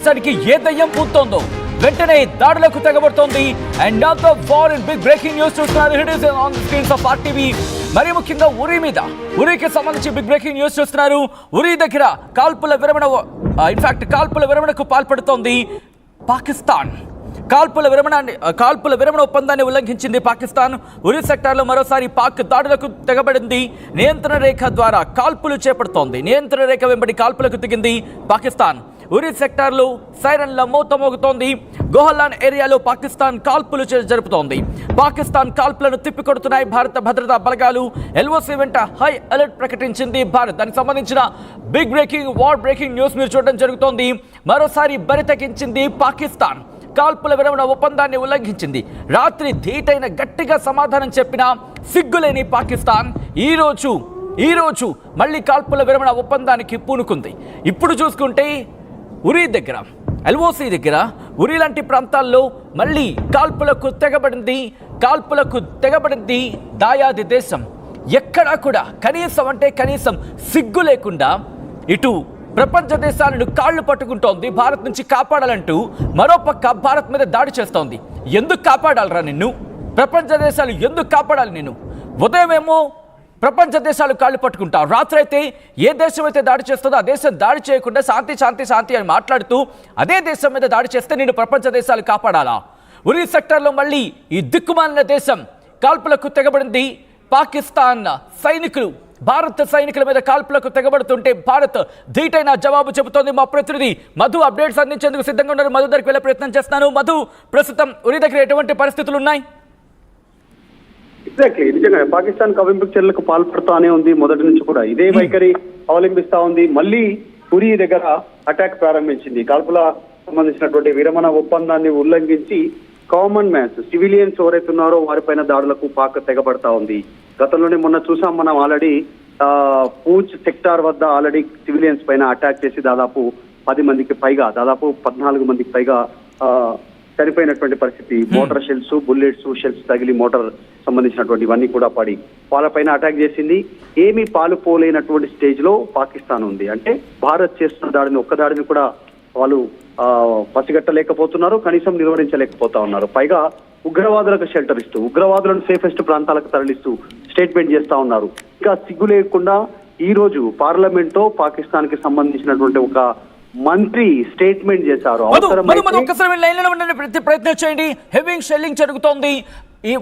సరికి ఏ దయ్యం పూస్తోందో వెంటనే దాడులకు తెగబడుతోంది. And also war in big breaking news చూస్తున్నారు. It is on the screens of RTV. మరి ముఖ్యంగా ఉరికి సంబంధించి బిగ్ బ్రేకింగ్ న్యూస్ చూస్తున్నారు. ఉరి దగ్గర కాల్పుల విరమణకు పాల్పడుతోంది పాకిస్తాన్. కాల్పుల విరమణ ఒప్పందాన్ని ఉల్లంఘించింది పాకిస్తాన్. ఉరి సెక్టార్లో మరోసారి పాక్ దాడులకు తెగబడింది. నియంత్రణ రేఖ ద్వారా కాల్పులు చేపడుతోంది. నియంత్రణ రేఖ వెంబడి కాల్పులకు దిగింది పాకిస్తాన్. ఉరి సెక్టార్లో సైరన్ల మోత మోగుతోంది. గోహల్లాన్ ఏరియాలో పాకిస్తాన్ కాల్పులు జరుపుతోంది. పాకిస్తాన్ కాల్పులను తిప్పికొడుతున్నాయి భారత భద్రతా బలగాలు. ఎల్ఓసి వెంట హై అలర్ట్ ప్రకటించింది భారత్. దానికి సంబంధించిన big breaking war breaking news మీరు చూడడం జరుగుతోంది. మరోసారి బరితెగించింది పాకిస్తాన్. కాల్పుల విరమణ ఒప్పందాన్ని ఉల్లంఘించింది. రాత్రి ధీటైన గట్టిగా సమాధానం చెప్పిన సిగ్గులేని పాకిస్తాన్ ఈ రోజు మళ్ళీ కాల్పుల విరమణ ఒప్పందానికి పూనుకుంది. ఇప్పుడు చూసుకుంటే ఉరి దగ్గర, ఎల్ఓసి దగ్గర, ఉరి లాంటి ప్రాంతాల్లో మళ్ళీ కాల్పులకు తెగబడింది దాయాది దేశం. ఎక్కడా కూడా కనీసం సిగ్గు లేకుండా ఇటు ప్రపంచ దేశాలను కాళ్ళు పట్టుకుంటోంది. భారత్ నుంచి కాపాడాలంటూ మరోపక్క భారత్ మీద దాడి చేస్తోంది. ఎందుకు కాపాడాలరా నిన్ను? ప్రపంచ దేశాలు ఎందుకు కాపాడాలి నిన్ను? ఉదయమేమో ప్రపంచ దేశాలు కాళ్ళు పట్టుకుంటావు, రాత్రి అయితే ఏ దేశం అయితే దాడి చేస్తుందో ఆ దేశం దాడి చేయకుండా శాంతి అని మాట్లాడుతూ అదే దేశం మీద దాడి చేస్తే నేను ప్రపంచ దేశాలు కాపాడాలా? ఉరి సెక్టార్లో మళ్ళీ ఈ దిక్కుమాలిన దేశం కాల్పులకు తెగబడింది. పాకిస్తాన్ సైనికులు భారత సైనికుల మీద కాల్పులకు తెగబడుతుంటే భారత్ ధీటైన జవాబు చెబుతోంది. మా ప్రతినిధి మధు అప్డేట్స్ అందించేందుకు సిద్ధంగా ఉన్నారు. మధు దగ్గరికి వెళ్ళే ప్రయత్నం చేస్తున్నాను. మధు, ప్రస్తుతం ఉరి దగ్గర ఎటువంటి పరిస్థితులు ఉన్నాయి? ఎగ్జాక్ట్లీ, నిజంగా పాకిస్తాన్ కవ్వింపు చర్యలకు పాల్పడుతూనే ఉంది. మొదటి నుంచి కూడా ఇదే వైఖరి అవలంబిస్తా ఉంది. మళ్ళీ ఉరి దగ్గర అటాక్ ప్రారంభించింది. కాల్పుల సంబంధించినటువంటి విరమణ ఒప్పందాన్ని ఉల్లంఘించి కామన్ మ్యాన్స్, సివిలియన్స్ ఎవరైతే ఉన్నారో వారిపైన దాడులకు పాక్ తెగబడతా ఉంది. గతంలోనే మొన్న చూసాం మనం ఆల్రెడీ పూంచ్ సెక్టార్ వద్ద ఆల్రెడీ సివిలియన్స్ పైన అటాక్ చేసి దాదాపు 10 మందికి పైగా, దాదాపు 14 మందికి పైగా చనిపోయినటువంటి పరిస్థితి. మోటార్ షెల్స్, బుల్లెట్స్, షెల్స్ తగిలి మోటార్ సంబంధించినటువంటి ఇవన్నీ కూడా పడి వాళ్ళపైన అటాక్ చేసింది. ఏమీ పాలుపోలేనటువంటి స్టేజ్ లో పాకిస్తాన్ ఉంది. అంటే భారత్ చేస్తున్న దాడిని, ఒక్క దాడిని కూడా వాళ్ళు పసిగట్టలేకపోతున్నారు, కనీసం నిర్వహించలేకపోతా ఉన్నారు. పైగా ఉగ్రవాదులకు షెల్టర్ ఇస్తూ, ఉగ్రవాదులను సేఫెస్ట్ ప్రాంతాలకు తరలిస్తూ స్టేట్మెంట్ చేస్తా ఉన్నారు. ఇంకా సిగ్గు లేకుండా ఈ రోజు పార్లమెంట్ లో పాకిస్తాన్ కి సంబంధించినటువంటి ఒక మంత్రి స్టేట్మెంట్ చేశారు. ప్రయత్నం చేయండి. హెవింగ్ షెల్లింగ్ జరుగుతోంది.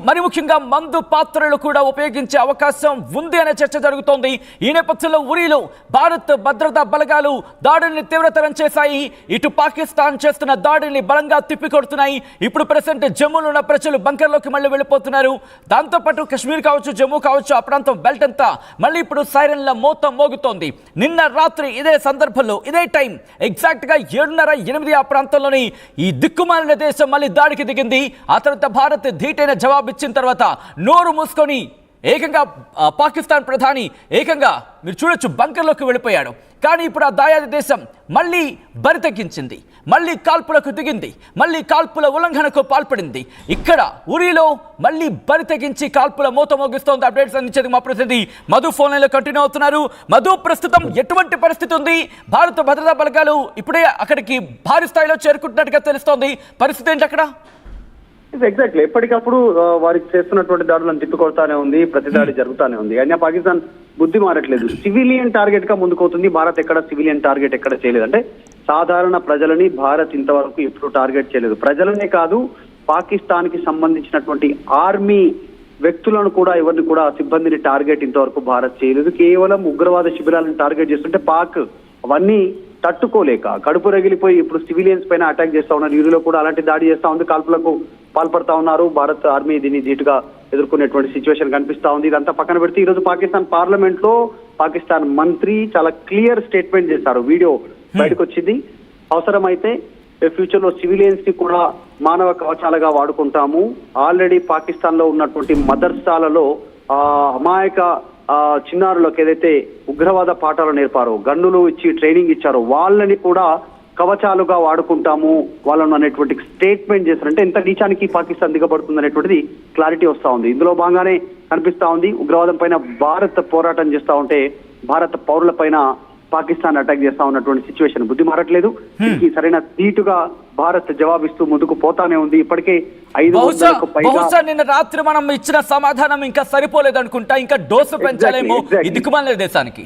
మరి ముఖ్యంగా మందు పాత్రలు కూడా ఉపయోగించే అవకాశం ఉంది అనే చర్చ జరుగుతోంది. ఈ నేపథ్యంలో ఉరిలో భారత్ భద్రతా బలగాలు దాడుల్ని తీవ్రతరం చేశాయి. ఇటు పాకిస్తాన్ చేస్తున్న దాడుల్ని బలంగా తిప్పికొడుతున్నాయి. ఇప్పుడు ప్రెసెంట్ జమ్మూలో ఉన్న ప్రజలు బంకర్లోకి మళ్ళీ వెళ్ళిపోతున్నారు. దాంతోపాటు కాశ్మీర్ కావచ్చు, జమ్మూ కావచ్చు, ఆ ప్రాంతం బెల్ట్ అంతా మళ్ళీ ఇప్పుడు సైరన్ల మోత మోగుతోంది. నిన్న రాత్రి ఇదే సందర్భంలో ఇదే టైం ఎగ్జాక్ట్ గా 7:30-8 ఆ ప్రాంతంలోని ఈ దిక్కుమాలిన దేశం మళ్ళీ దాడికి దిగింది. ఆ తర్వాత భారత్ ధీటైన జవాబు ఇచ్చిన తర్వాత నోరు మూసుకొని ఏకంగా పాకిస్తాన్ ప్రధాని ఏకంగా మీరు చూడొచ్చు బంకర్లోకి వెళ్ళిపోయాడు. కానీ ఇప్పుడు ఆ దాయాది దేశం మళ్ళీ బరితెగించింది, మళ్ళీ కాల్పులకు దిగింది, మళ్ళీ కాల్పుల ఉల్లంఘనకు పాల్పడింది. ఇక్కడ ఉరిలో మళ్ళీ బరితెగించి కాల్పుల మోత మోగిస్తోంది. అప్డేట్స్ అందించేది మా ప్రతినిధి మధు ఫోన్ లైన్లో కంటిన్యూ అవుతున్నారు. మధు, ప్రస్తుతం ఎటువంటి పరిస్థితి ఉంది? భారత భద్రతా బలగాలు ఇప్పుడే అక్కడికి భారీ స్థాయిలో చేరుకుంటున్నట్టుగా తెలుస్తోంది. పరిస్థితి ఏంటి అక్కడ? ఎగ్జాక్ట్లీ, ఎప్పటికప్పుడు వారికి చేస్తున్నటువంటి దాడులను తిప్పికొడతానే ఉంది, ప్రతి దాడి జరుగుతానే ఉంది. అయినా పాకిస్తాన్ బుద్ధి మారట్లేదు. సివిలియన్ టార్గెట్ గా ముందుకోతుంది. భారత్ ఎక్కడ సివిలియన్ టార్గెట్ ఎక్కడ చేయలేదు. అంటే సాధారణ ప్రజలని భారత్ ఇంతవరకు ఎప్పుడు టార్గెట్ చేయలేదు. ప్రజలనే కాదు, పాకిస్తాన్ కి సంబంధించినటువంటి ఆర్మీ వ్యక్తులను కూడా, ఎవరిని కూడా, సిబ్బందిని టార్గెట్ ఇంతవరకు భారత్ చేయలేదు. కేవలం ఉగ్రవాద శిబిరాలను టార్గెట్ చేస్తుంటే పాక్ అవన్నీ తట్టుకోలేక కడుపు రగిలిపోయి ఇప్పుడు సివిలియన్స్ పైన అటాక్ చేస్తా ఉన్నారు. యూరిలో కూడా అలాంటి దాడి చేస్తా ఉంది, కాల్పులకు పాల్పడతా ఉన్నారు. భారత్ ఆర్మీ దీన్ని ధీటుగా ఎదుర్కొనేటువంటి సిచ్యువేషన్ కనిపిస్తా ఉంది. ఇదంతా పక్కన పెడితే ఈ రోజు పాకిస్తాన్ పార్లమెంట్ లో పాకిస్తాన్ మంత్రి చాలా క్లియర్ స్టేట్మెంట్ చేశారు. వీడియో బయటకు వచ్చింది. అవసరమైతే ఫ్యూచర్ లో సివిలియన్స్ ని కూడా మానవ కవచాలుగా వాడుకుంటాము. ఆల్రెడీ పాకిస్తాన్ లో ఉన్నటువంటి మదర్సాలలో అమాయక చిన్నారులకు ఏదైతే ఉగ్రవాద పాఠాలు నేర్పారో, గన్నులు ఇచ్చి ట్రైనింగ్ ఇచ్చారో వాళ్ళని కూడా కవచాలుగా వాడుకుంటాము వాళ్ళను అనేటువంటి స్టేట్మెంట్ చేశారంటే ఎంత నీచానికి పాకిస్తాన్ దిగబడుతుంది అనేటువంటిది క్లారిటీ వస్తా ఉంది. ఇందులో భాగంగానే కనిపిస్తా ఉంది. ఉగ్రవాదం పైన భారత్ పోరాటం చేస్తా ఉంటే భారత పౌరుల పైన పాకిస్తాన్ అటాక్ చేస్తా ఉన్నటువంటి సిచ్యువేషన్ బుద్ధి మారట్లేదు. దీనికి సరైన ధీటుగా భారత్ జవాబిస్తూ ముందుకు పోతానే ఉంది. ఇప్పటికే 500కు పైగా బహుశా నిన్న రాత్రి మనం ఇచ్చిన సమాధానం ఇంకా సరిపోలేదు అనుకుంటా, ఇంకా డోసు పెంచాలేమో ఈ దిక్కుమాలిన దేశానికి.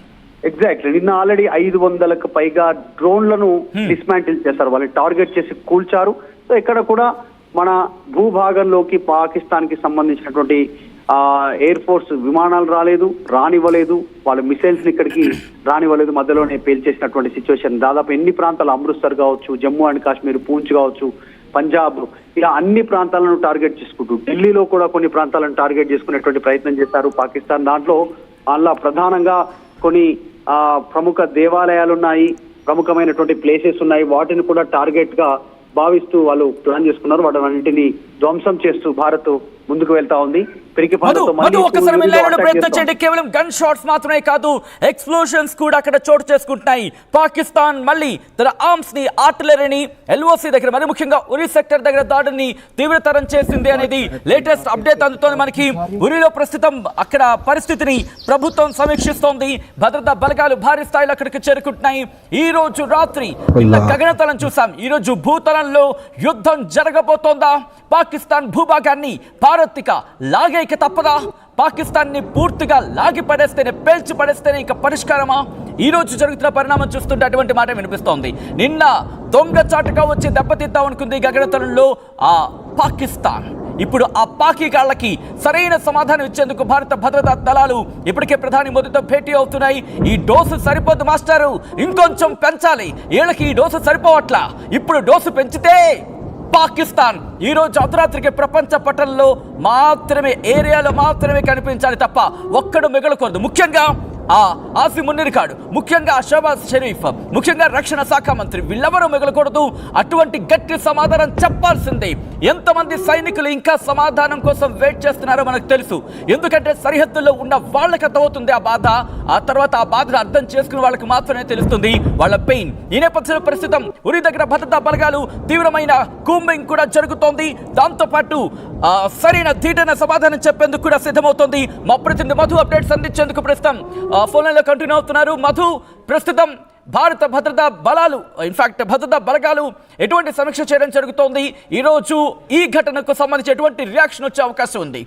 ఎగ్జాక్ట్లీ, నిన్న ఆల్రెడీ 500కు పైగా డ్రోన్లను డిస్మాంటిల్ చేశారు, వాళ్ళని టార్గెట్ చేసి కూల్చారు. సో ఇక్కడ కూడా మన భూభాగంలోకి పాకిస్తాన్ కి సంబంధించినటువంటి ఎయిర్ ఫోర్స్ విమానాలు రానివ్వలేదు, వాళ్ళ మిసైల్స్ ని ఇక్కడికి రానివ్వలేదు, మధ్యలోనే పేల్చేసినటువంటి సిచ్యువేషన్. దాదాపు ఎన్ని ప్రాంతాలు, అమృత్సర్ కావచ్చు, జమ్మూ అండ్ కాశ్మీర్, పూంచ్ కావచ్చు, పంజాబ్, ఇలా అన్ని ప్రాంతాలను టార్గెట్ చేసుకుంటూ ఢిల్లీలో కూడా కొన్ని ప్రాంతాలను టార్గెట్ చేసుకునేటువంటి ప్రయత్నం చేశారు పాకిస్తాన్. దాంట్లో అలా ప్రధానంగా కొన్ని ప్రముఖ దేవాలయాలు ఉన్నాయి, ప్రముఖమైనటువంటి ప్లేసెస్ ఉన్నాయి, వాటిని కూడా టార్గెట్ గా భావిస్తూ వాళ్ళు ప్లాన్ చేసుకున్నారు. వాటిని ధ్వంసం చేస్తూ భారత్ ముందుకు వెళ్తా ఉంది. కేవలం గన్ షాట్స్ మాత్రమే కాదు, ఎక్స్ప్లోషన్స్ కూడా అక్కడ చోటు చేసుకుంటున్నాయి. పాకిస్తాన్ మళ్ళీ తన ఆర్మ్స్ ని, ఆర్టిలరీని LOC దగ్గర, మరి ముఖ్యంగా ఉరి సెక్టర్ దగ్గర దాడిని తీవ్రతరం చేసింది అనేది లేటెస్ట్ అప్డేట్ అందుతోంది మనకి. ఉరిలో ప్రస్తుతం అక్కడ పరిస్థితిని ప్రభుత్వం సమీక్షిస్తోంది. భద్రతా బలగాలు భారీ స్థాయిలో అక్కడికి చేరుకుంటున్నాయి. ఈ రోజు రాత్రి గగనతలం చూసాం, ఈ రోజు భూతలంలో యుద్ధం జరగబోతోందా? పాకిస్తాన్ భూభాగాన్ని భారత్ లాగేక తప్పదా? పాకిస్తాన్ ని పూర్తిగా లాగి పడేస్తేనే, పేల్చి పడేస్తేనే ఇక పరిష్కారమా? ఈ రోజు జరుగుతున్న పరిణామం చూస్తుంటే అటువంటి మాట వినిపిస్తోంది. నిన్న దొంగచాటుగా వచ్చి దెబ్బతిద్దాం అనుకుంది గగనతలంలో ఆ పాకిస్తాన్. ఇప్పుడు ఆ పాకిగాళ్లకి సరైన సమాధానం ఇచ్చేందుకు భారత భద్రతా దళాలు ఇప్పటికే ప్రధాని మోదీతో భేటీ అవుతున్నాయి. ఈ డోసు సరిపోదు మాస్టారు, ఇంకొంచెం పెంచాలి, వీళ్ళకి ఈ డోసు సరిపోవట్లా, ఇప్పుడు డోసు పెంచితే పాకిస్తాన్ ఈ రోజు అర్ధరాత్రికి ప్రపంచ పటంలో మాత్రమే, ఏరియాలో మాత్రమే కనిపించాలి తప్ప ఒక్కడు మిగలకూడదు. ముఖ్యంగా ఆసిమ్ మున్నీర్ కాడు, ముఖ్యంగా షహబాజ్ షరీఫ్, ముఖ్యంగా రక్షణ శాఖ మంత్రి, వీళ్ళెవరూ మిగలకూడదు. అటువంటి గట్టి సమాధానం చెప్పాల్సిందే. ఎంతమంది సైనికులు ఇంకా సమాధానం కోసం వెయిట్ చేస్తున్నారో మనకు తెలుసు. ఎందుకంటే సరిహద్దుల్లో ఉన్న వాళ్ళకి అర్థమవుతుంది ఆ బాధ, ఆ తర్వాత ఆ బాధను అర్థం చేసుకునే వాళ్ళకి మాత్రమే తెలుస్తుంది వాళ్ళ పెయిన్. ఈ నేపథ్యంలో ప్రస్తుతం ఉరి దగ్గర భద్రతా బలగాలు తీవ్రమైన కూంబింగ్ కూడా జరుగుతోంది. దాంతోపాటు సరైన ధీటైన సమాధానం చెప్పేందుకు కూడా సిద్ధమవుతోంది. మా ప్రతినిధి మధు అప్డేట్స్ అందించేందుకు ప్రస్తుతం ఫోన్ లైన్లో కంటిన్యూ అవుతున్నారు. మధు, ప్రస్తుతం భారత భద్రతా బలాలు, ఇన్ఫాక్ట్ భద్రతా బలగాలు ఎటువంటి సమీక్ష చేయడం జరుగుతోంది? ఈరోజు ఈ ఘటనకు సంబంధించి ఎటువంటి రియాక్షన్ వచ్చే అవకాశం ఉంది?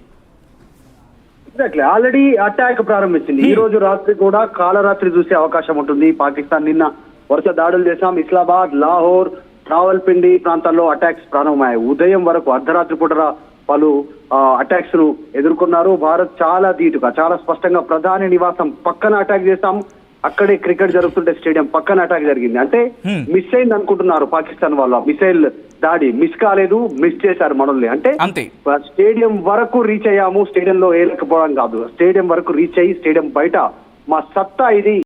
ఆల్రెడీ అటాక్ ప్రారంభించింది. ఈ రోజు రాత్రి కూడా కాలరాత్రి చూసే అవకాశం ఉంటుంది. పాకిస్తాన్ నిన్న వరుస దాడులు చేశాం. ఇస్లామాబాద్, లాహోర్, రావల్పిండి ప్రాంతాల్లో అటాక్స్ ప్రారంభమయ్యాయి. ఉదయం వరకు అర్ధరాత్రి పూట వాళ్ళు అటాక్స్ ను ఎదుర్కొన్నారు. భారత్ చాలా ధీటుగా, చాలా స్పష్టంగా ప్రధాని నివాసం పక్కన అటాక్ చేశాం, అక్కడే క్రికెట్ జరుగుతుంటే స్టేడియం పక్కన అటాక్ జరిగింది. అంటే మిస్ అయింది అనుకుంటున్నారు పాకిస్తాన్ వాళ్ళు. మిసైల్ దాడి మిస్ కాలేదు, మిస్ చేశారు మనల్ని. అంటే స్టేడియం వరకు రీచ్ అయ్యాము, స్టేడియంలో వేయలేకపోవడం కాదు, స్టేడియం వరకు రీచ్ అయ్యి స్టేడియం బయట మా సత్తా ఇది